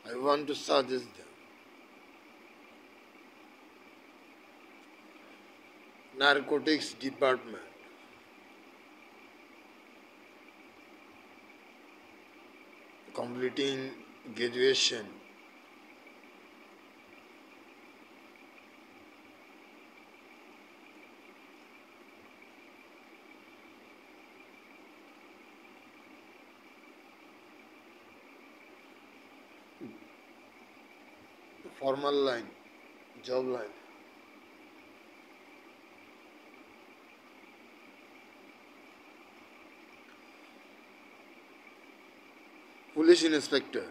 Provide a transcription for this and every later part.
I want to suggest them. Narcotics Department, completing graduation, formal line, job line. Police inspector.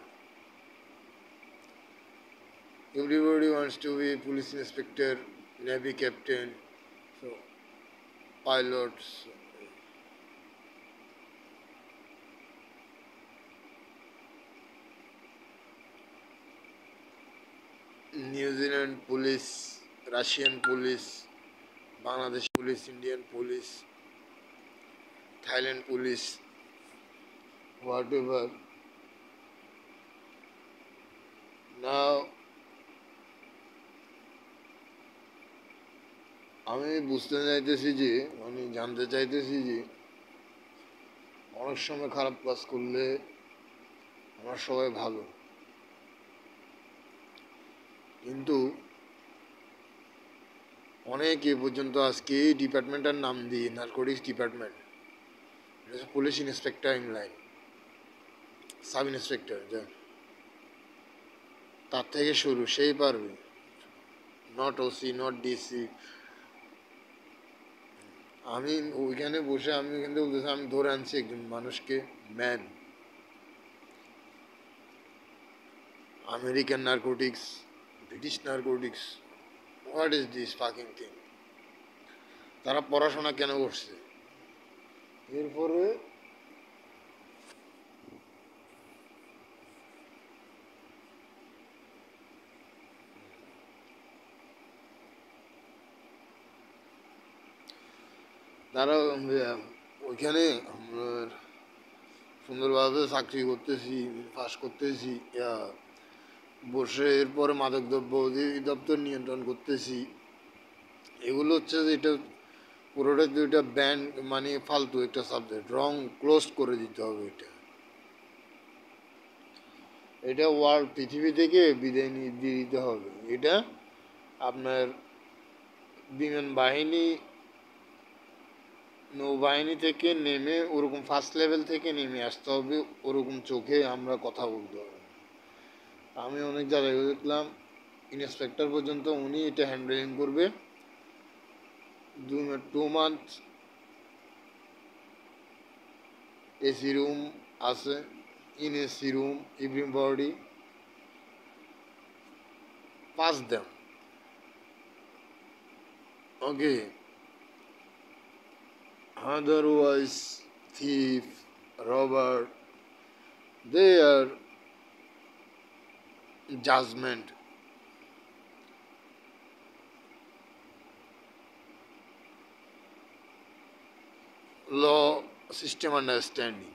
Everybody wants to be police inspector, navy captain, so pilots. New Zealand police, Russian police, Bangladesh police, Indian police, Thailand police, whatever. Now আমি বুঝতে চাইতেছি যে মানে জানতে চাইতেছি যে অনেক সময় খারাপ কাজ করলে আমরা সবাই ভালো, কিন্তু অনেক এ পর্যন্ত আজকে এই ডিপার্টমেন্টের নাম দিয়ে narcotics department, police inspector in line, sub inspector, যা তার থেকে শুরু সেই পারবে, নট ওসি নট ডিসি। আমি ওইখানে বসে আমি ওইখান থেকে বলতেছি আমি ধরে আনছি একজন মানুষকে, man, American narcotics, British narcotics, what is this fucking thing? তারা পড়াশোনা কেন করছে? এরপরে তারা ওইখানে আমার সুন্দরভাবে চাকরি করতেছি, পাস করতেছি, বসে এরপরে মাদক দ্রব্য অধিদপ্তর নিয়ন্ত্রণ করতেছি। এগুলো হচ্ছে যে এটা পুরোটা দুইটা ব্যান, মানে ফালতু একটা সাবজেক্ট, রং ক্লোজ করে দিতে হবে। এটা ওয়ার্ল্ড পৃথিবী থেকে বিদায় দিয়ে দিতে হবে। এটা আপনার বিমান বাহিনী, নৌবাহিনী থেকে নেমে ওরকম ফার্স্ট লেভেল থেকে নেমে আসতে হবে, ওরকম চোখে আমরা কথা বলতে হবে। আমি অনেক জায়গায় দেখলাম ইন্সপেক্টর পর্যন্ত উনি এটা হ্যান্ডেলিং করবে। 2 মান্থ এসি রুম আছে, in AC room everybody pass them, okay. Otherwise, thief, robber, their judgment, law, system understanding.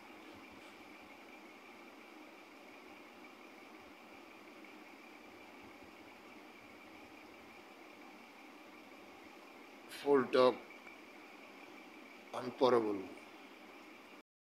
Full talk আমি পরে বলবো।